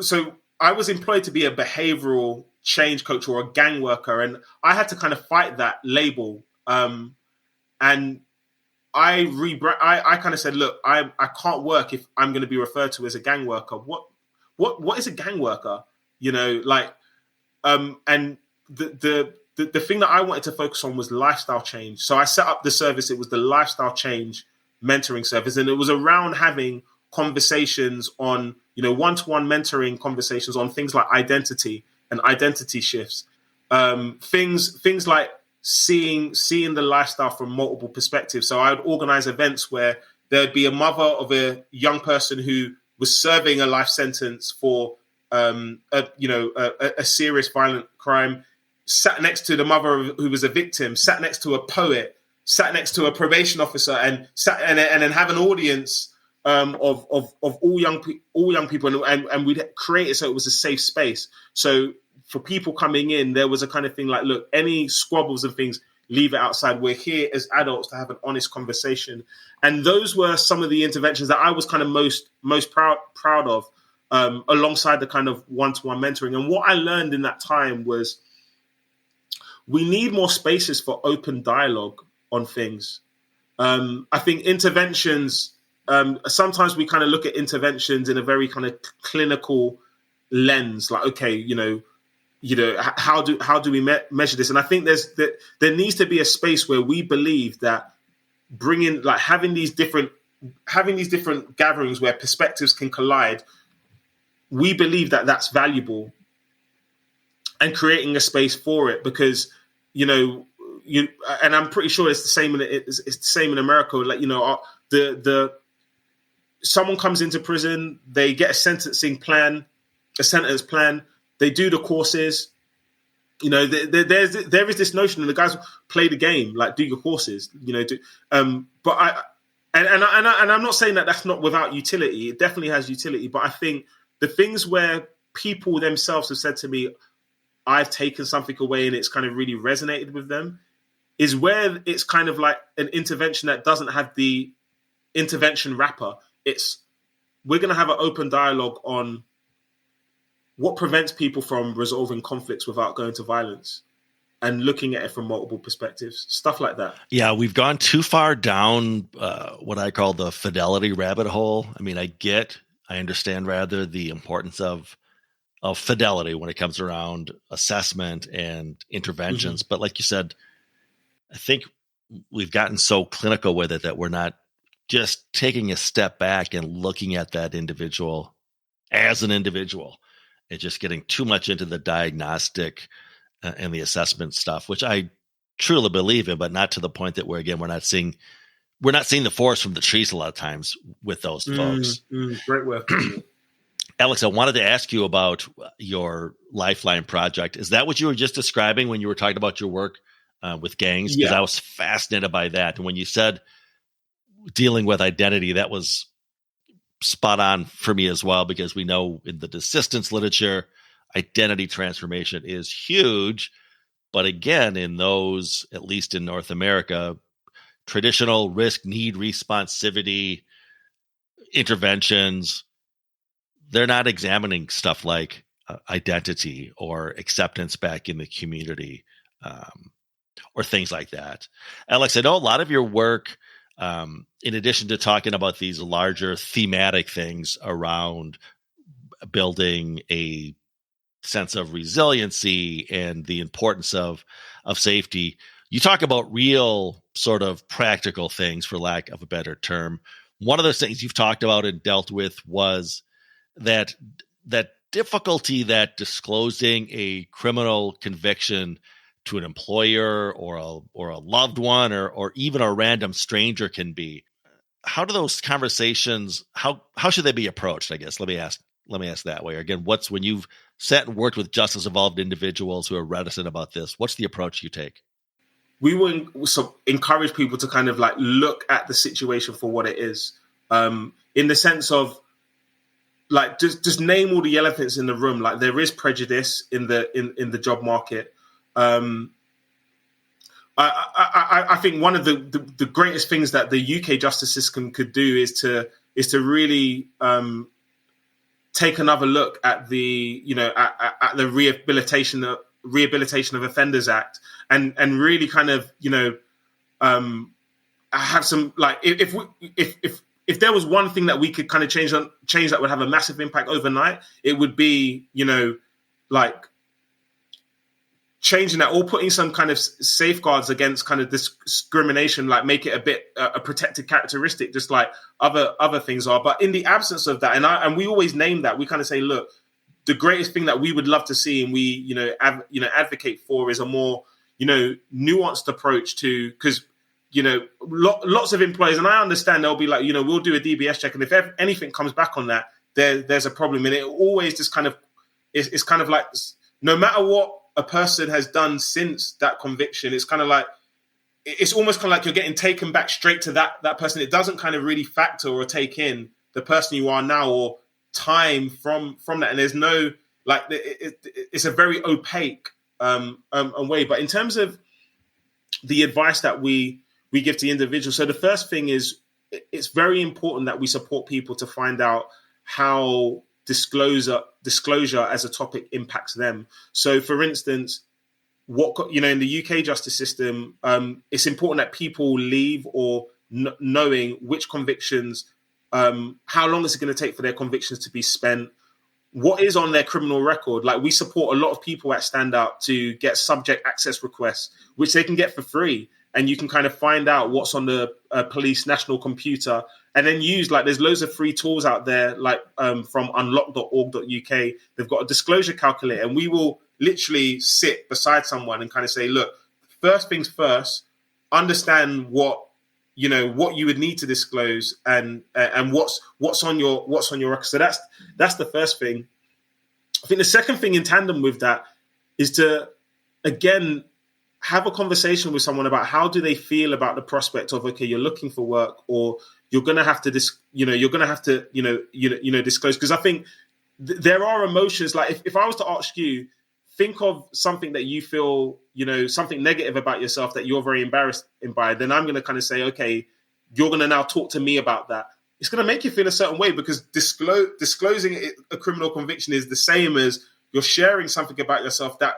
so I was employed to be a behavioral change coach or a gang worker, and I had to kind of fight that label. And I kind of said, look, I can't work if I'm going to be referred to as a gang worker. What is a gang worker? And the thing that I wanted to focus on was lifestyle change. So I set up the service. It was the lifestyle change mentoring service, and it was around having conversations on, one-to-one mentoring conversations on things like identity and identity shifts, things like seeing the lifestyle from multiple perspectives. So I would organize events where there'd be a mother of a young person who was serving a life sentence for a serious violent crime, sat next to the mother who was a victim, sat next to a poet, sat next to a probation officer, and then have an audience of all young people, and we'd create it so it was a safe space. So for people coming in, there was a kind of thing like, look, any squabbles and things, leave it outside. We're here as adults to have an honest conversation. And those were some of the interventions that I was kind of most proud of, alongside the kind of one-to-one mentoring. And what I learned in that time was we need more spaces for open dialogue on things. I think interventions, sometimes we kind of look at interventions in a very kind of clinical lens, like, okay, how do we measure this? And I think there needs to be a space where we believe that having these different gatherings where perspectives can collide, we believe that that's valuable, and creating a space for it, because and I'm pretty sure it's the same it's the same in America. Like, the someone comes into prison, they get a sentence plan, they do the courses. There is this notion, and the guys play the game, like do your courses, but I'm not saying that that's not without utility. It definitely has utility, but I think the things where people themselves have said to me, I've taken something away and it's kind of really resonated with them, is where it's kind of like an intervention that doesn't have the intervention wrapper. We're going to have an open dialogue on what prevents people from resolving conflicts without going to violence, and looking at it from multiple perspectives, stuff like that. Yeah, we've gone too far down what I call the fidelity rabbit hole. I mean, I understand rather the importance of fidelity when it comes around assessment and interventions. Mm-hmm. But like you said, I think we've gotten so clinical with it that we're not just taking a step back and looking at that individual as an individual, and just getting too much into the diagnostic and the assessment stuff, which I truly believe in, but not to the point that we're not seeing the forest from the trees a lot of times with those folks. Great work. Alex, I wanted to ask you about your Lifeline project. Is that what you were just describing when you were talking about your work with gangs? Because I was fascinated by that. And when you said dealing with identity, that was spot on for me as well, because we know in the desistance literature, identity transformation is huge. But again, in those, at least in North America, traditional risk, need, responsivity interventions, they're not examining stuff like identity or acceptance back in the community, or things like that. Alex, I know a lot of your work, in addition to talking about these larger thematic things around building a sense of resiliency and the importance of safety, you talk about real sort of practical things, for lack of a better term. One of those things you've talked about and dealt with was that difficulty that disclosing a criminal conviction to an employer or a loved one or even a random stranger can be. How do those conversations, how should they be approached? I guess let me ask that way. Again, when you've sat and worked with justice involved individuals who are reticent about this, what's the approach you take? We will encourage people to kind of like look at the situation for what it is, in the sense of like just name all the elephants in the room. Like, there is prejudice in the job market. I think one of the greatest things that the UK justice system could do is to really take another look at the at the Rehabilitation of Offenders Act and really kind of have some, like, if there was one thing that we could kind of change that would have a massive impact overnight, it would be like changing that or putting some kind of safeguards against kind of discrimination, like make it a bit a protected characteristic, just like other things are. But in the absence of that, and we always name that, we kind of say, look, the greatest thing that we would love to see and we advocate for is a more nuanced approach to, because lots of employers, and I understand they'll be like, we'll do a DBS check, and if anything comes back on that, there's a problem, and it always just kind of it's kind of like, no matter what a person has done since that conviction, it's kind of like, it's almost kind of like you're getting taken back straight to that person. It doesn't kind of really factor or take in the person you are now or time from that. And there's no, like, it's a very opaque way. But in terms of the advice that we give to the individual, so the first thing is, it's very important that we support people to find out how disclosure as a topic impacts them. So, for instance, in the UK justice system, it's important that people leave or knowing which convictions, how long is it going to take for their convictions to be spent, what is on their criminal record. Like, we support a lot of people at Stand Out to get subject access requests, which they can get for free. And you can kind of find out what's on the police national computer, and then use, like, there's loads of free tools out there, like from unlock.org.uk. They've got a disclosure calculator, and we will literally sit beside someone and kind of say, look, first things first, understand what you would need to disclose and what's on your record. So that's the first thing. I think the second thing in tandem with that is to, again, have a conversation with someone about how do they feel about the prospect of, okay, you're looking for work, or you're going to have to disclose. Because I think there are emotions. Like if I was to ask you, think of something that you feel, something negative about yourself that you're very embarrassed by, then I'm going to kind of say, okay, you're going to now talk to me about that. It's going to make you feel a certain way, because disclosing a criminal conviction is the same as you're sharing something about yourself that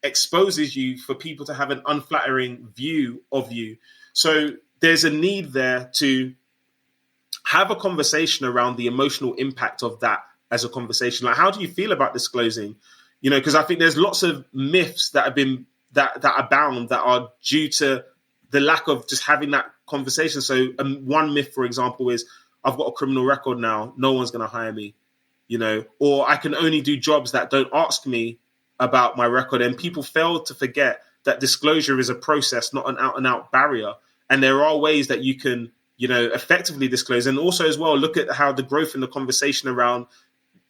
exposes you for people to have an unflattering view of you. So there's a need there to have a conversation around the emotional impact of that as a conversation. Like, how do you feel about disclosing? Because I think there's lots of myths that have been that abound that are due to the lack of just having that conversation. So one myth, for example, is I've got a criminal record now, no one's going to hire me, or I can only do jobs that don't ask me about my record. And people fail to forget that disclosure is a process, not an out-and-out barrier. And there are ways that you can, effectively disclose. And also as well, look at how the growth in the conversation around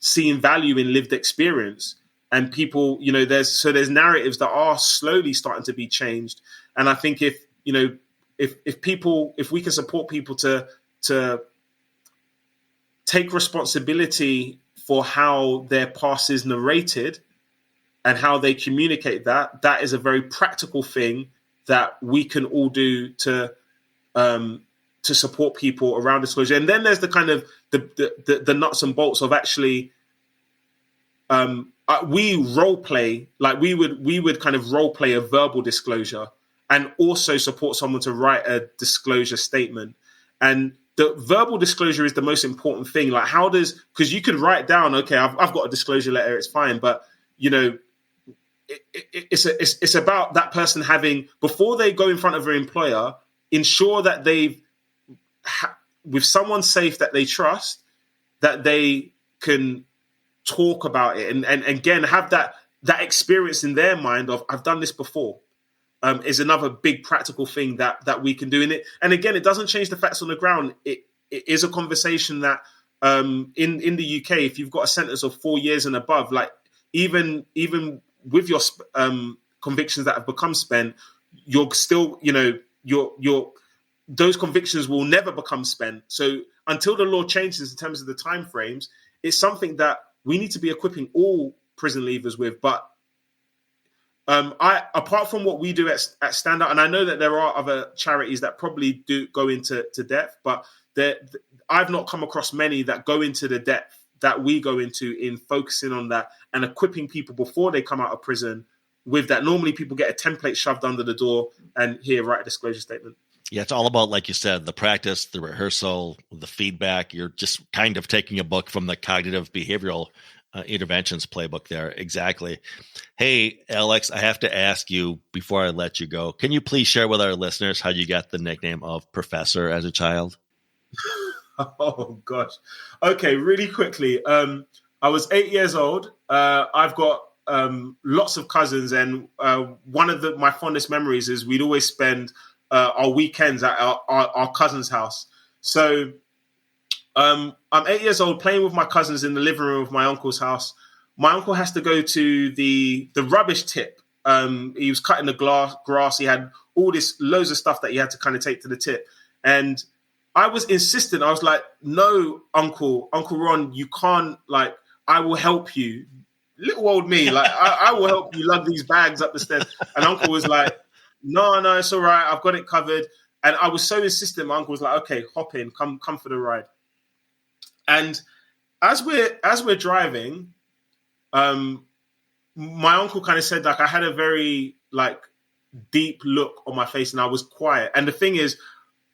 seeing value in lived experience. And people, there's narratives that are slowly starting to be changed. And I think if we can support people to take responsibility for how their past is narrated and how they communicate that is a very practical thing that we can all do to support people around disclosure. And then there's the kind of the nuts and bolts of actually, we role play, like we would kind of role play a verbal disclosure and also support someone to write a disclosure statement. And the verbal disclosure is the most important thing. Like, because you could write down, okay, I've got a disclosure letter, it's fine, but it's about that person having, before they go in front of their employer, ensure that they've with someone safe that they trust, that they can talk about it and again have that experience in their mind of, I've done this before, is another big practical thing that we can do in it. And again, it doesn't change the facts on the ground. It is a conversation that in the UK, if you've got a sentence of 4 years and above, like even with your convictions that have become spent, you're still, those convictions will never become spent. So until the law changes in terms of the timeframes, it's something that we need to be equipping all prison leavers with. But apart from what we do at Stand Out, and I know that there are other charities that probably do go into depth, but I've not come across many that go into the depth that we go into in focusing on that and equipping people before they come out of prison with that. Normally people get a template shoved under the door and here, write a disclosure statement. Yeah, it's all about, like you said, the practice, the rehearsal, the feedback. You're just kind of taking a book from the cognitive behavioral interventions playbook there. Exactly. Hey, Alex, I have to ask you before I let you go, can you please share with our listeners how you got the nickname of Professor as a child? Oh, gosh. Okay, really quickly. I was 8 years old. I've got lots of cousins, and one of my fondest memories is we'd always spend our weekends at our cousin's house. So I'm 8 years old playing with my cousins in the living room of my uncle's house. My uncle has to go to the rubbish tip. He was cutting the grass. He had loads of stuff that he had to kind of take to the tip. And I was insistent. I was like, no, Uncle Ron, you can't, like, I will help you. Little old me, like, I will help you lug these bags up the stairs. And Uncle was like, no, it's all right. I've got it covered. And I was so insistent. My uncle was like, okay, hop in, come for the ride. And as we're driving, my uncle kind of said, like, I had a very, like, deep look on my face and I was quiet. And the thing is,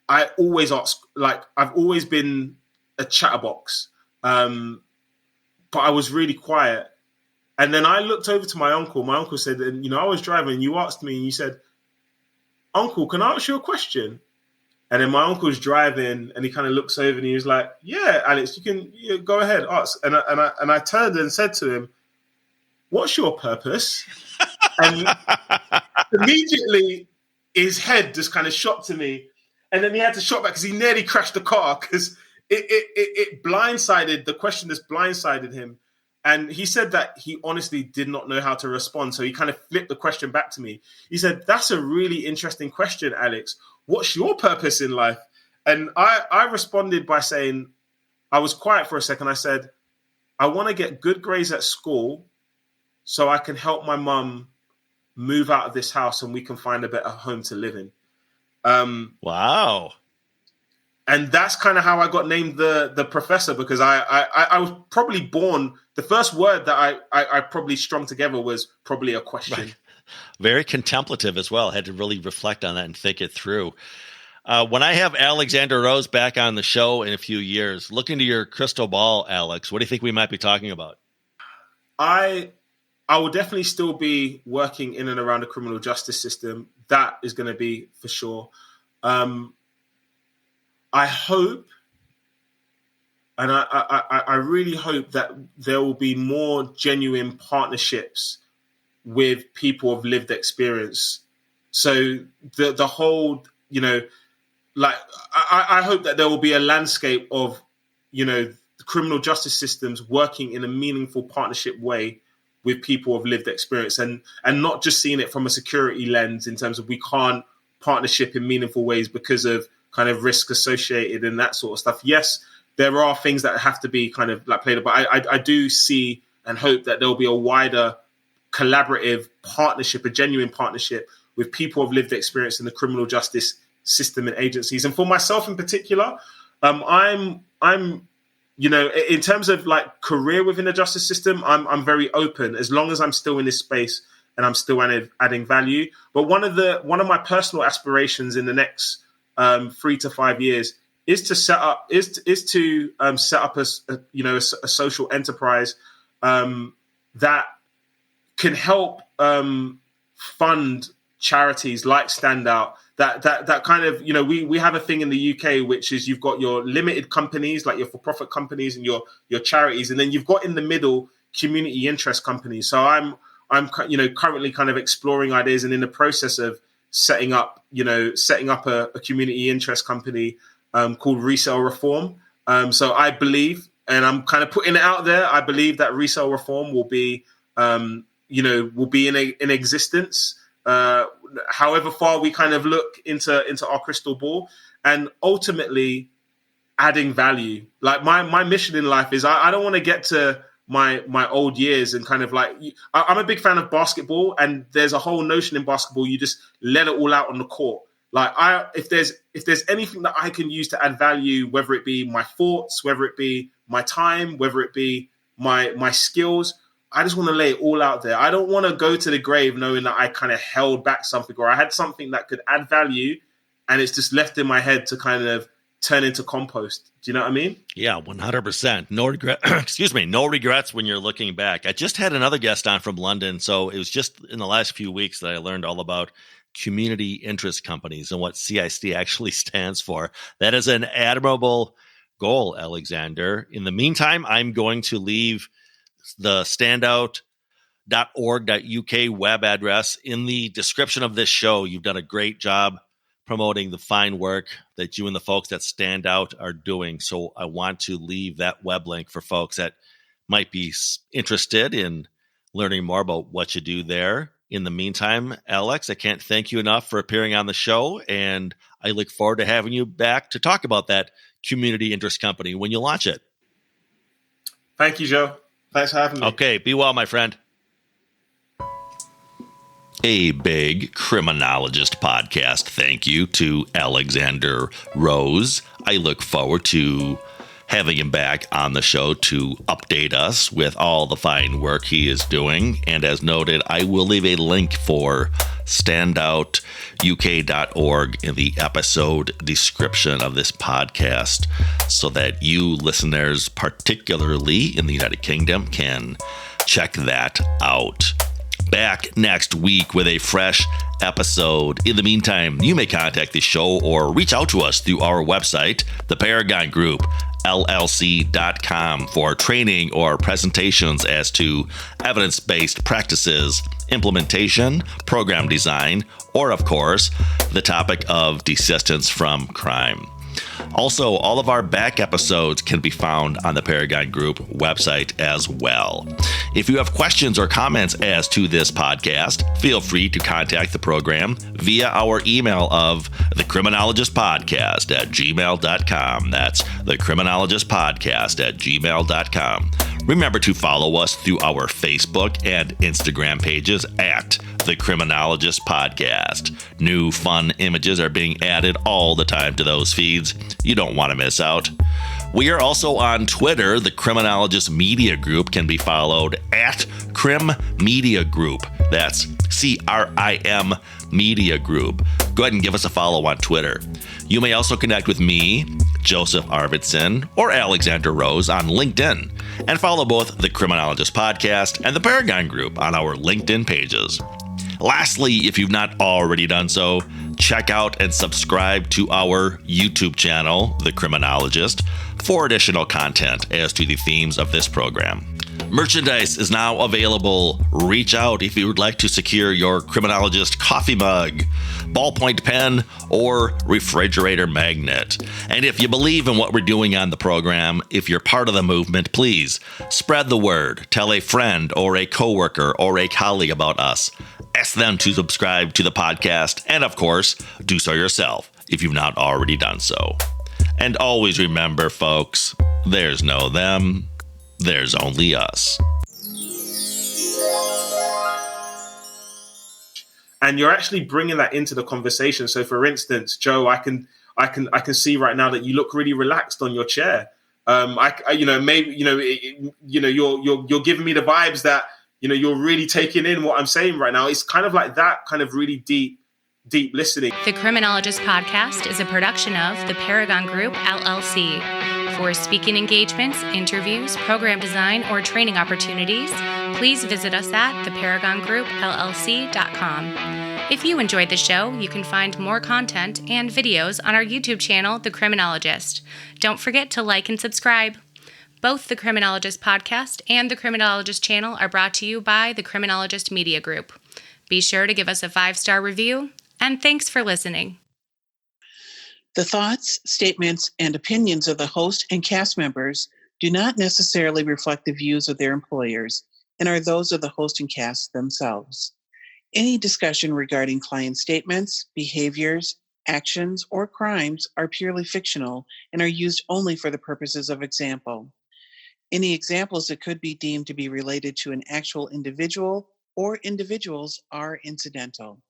I always ask, like, I've always been a chatterbox, but I was really quiet. And then I looked over to my uncle. My uncle said, and, I was driving and you asked me and you said, Uncle, can I ask you a question? And then my uncle's driving and he kind of looks over and he was like, yeah, Alex, you can go ahead, ask. And I turned and said to him, what's your purpose? And immediately his head just kind of shot to me, and then he had to shot back because he nearly crashed the car because it blindsided, the question just blindsided him. And he said that he honestly did not know how to respond. So he kind of flipped the question back to me. He said, "That's a really interesting question, Alex. What's your purpose in life?" And I responded by saying, I was quiet for a second. I said, "I want to get good grades at school so I can help my mum move out of this house and we can find a better home to live in." Wow. And that's kind of how I got named the professor, because I was probably born, the first word that I probably strung together was probably a question. Right. Very contemplative as well. Had to really reflect on that and think it through. When I have Alexander Rose back on the show in a few years, look into your crystal ball, Alex. What do you think we might be talking about? I will definitely still be working in and around the criminal justice system. That is going to be for sure. I hope, and I really hope that there will be more genuine partnerships with people of lived experience. So the whole, I hope that there will be a landscape of, the criminal justice systems working in a meaningful partnership way with people of lived experience, and not just seeing it from a security lens in terms of we can't partnership in meaningful ways because of kind of risk associated and that sort of stuff. Yes, there are things that have to be kind of like played, but I do see and hope that there will be a wider collaborative partnership, a genuine partnership with people of lived experience in the criminal justice system and agencies. And for myself in particular, I'm in terms of like career within the justice system, I'm very open as long as I'm still in this space and I'm still adding value. But one of my personal aspirations in the next 3 to 5 years is to set up a social enterprise that can help fund charities like Standout. That kind of, we have a thing in the UK, which is you've got your limited companies, like your for-profit companies and your charities, and then you've got in the middle community interest companies. So I'm currently kind of exploring ideas and in the process of setting up a community interest company called Resale Reform. So I believe, and I'm kind of putting it out there, I believe that Resale Reform will be in existence. However far we kind of look into our crystal ball, and ultimately adding value. Like my mission in life is I don't want to get to my old years and kind of like, I'm a big fan of basketball, and there's a whole notion in basketball, you just let it all out on the court. Like if there's anything that I can use to add value, whether it be my thoughts, whether it be my time, whether it be my skills, I just want to lay it all out there. I don't want to go to the grave knowing that I kind of held back something, or I had something that could add value and it's just left in my head to kind of turn into compost. Do you know what I mean? Yeah, 100%. No regret. Excuse me. No regrets when you're looking back. I just had another guest on from London. So it was just in the last few weeks that I learned all about community interest companies and what CIC actually stands for. That is an admirable goal, Alexander. In the meantime, I'm going to leave the standout.org.uk web address in the description of this show. You've done a great job promoting the fine work that you and the folks that Stand Out are doing. So I want to leave that web link for folks that might be interested in learning more about what you do there. In the meantime, Alex, I can't thank you enough for appearing on the show, and I look forward to having you back to talk about that community interest company when you launch it. Thank you, Joe. Thanks for having me. Okay, be well, my friend. A big Criminologist podcast thank you to Alexander Rose. I look forward to having him back on the show to update us with all the fine work he is doing. And as noted, I will leave a link for standoutuk.org in the episode description of this podcast so that you listeners, particularly in the United Kingdom, can check that out. back next week with a fresh episode. In the meantime, you may contact the show or reach out to us through our website, the Paragon Group, LLC.com, for training or presentations as to evidence-based practices, implementation, program design, or, of course, the topic of desistance from crime. Also, all of our back episodes can be found on the Paragon Group website as well. If you have questions or comments as to this podcast, feel free to contact the program via our email of thecriminologistpodcast@gmail.com. That's thecriminologistpodcast@gmail.com. Remember to follow us through our Facebook and Instagram pages at The Criminologist Podcast. New fun images are being added all the time to those feeds. You don't want to miss out. We are also on Twitter. The Criminologist Media Group can be followed at Crim Media Group. That's CRIM Media Group. Go ahead and give us a follow on Twitter. You may also connect with me, Joseph Arvidsson, or Alexander Rose on LinkedIn, and follow both the Criminologist Podcast and the Paragon Group on our LinkedIn pages. Lastly, if you've not already done so, check out and subscribe to our YouTube channel, The Criminologist, for additional content as to the themes of this program. Merchandise is now available. Reach out if you would like to secure your Criminologist coffee mug, ballpoint pen, or refrigerator magnet. And if you believe in what we're doing on the program, if you're part of the movement, please spread the word. Tell a friend or a coworker or a colleague about us. Ask them to subscribe to the podcast, and of course, do so yourself if you've not already done so. And always remember, folks, there's no them, there's only us. And you're actually bringing that into the conversation. So, for instance, Joe, I can see right now that you look really relaxed on your chair. You're giving me the vibes that you're really taking in what I'm saying right now. It's kind of like that kind of really deep listening. The Criminologist Podcast is a production of the Paragon Group, LLC. For speaking engagements, interviews, program design, or training opportunities, please visit us at theparagongroup.llc.com. If you enjoyed the show, you can find more content and videos on our YouTube channel, The Criminologist. Don't forget to like and subscribe. Both the Criminologist Podcast and the Criminologist channel are brought to you by the Criminologist Media Group. Be sure to give us a 5-star review, and thanks for listening. The thoughts, statements, and opinions of the host and cast members do not necessarily reflect the views of their employers and are those of the host and cast themselves. Any discussion regarding client statements, behaviors, actions, or crimes are purely fictional and are used only for the purposes of example. Any examples that could be deemed to be related to an actual individual or individuals are incidental.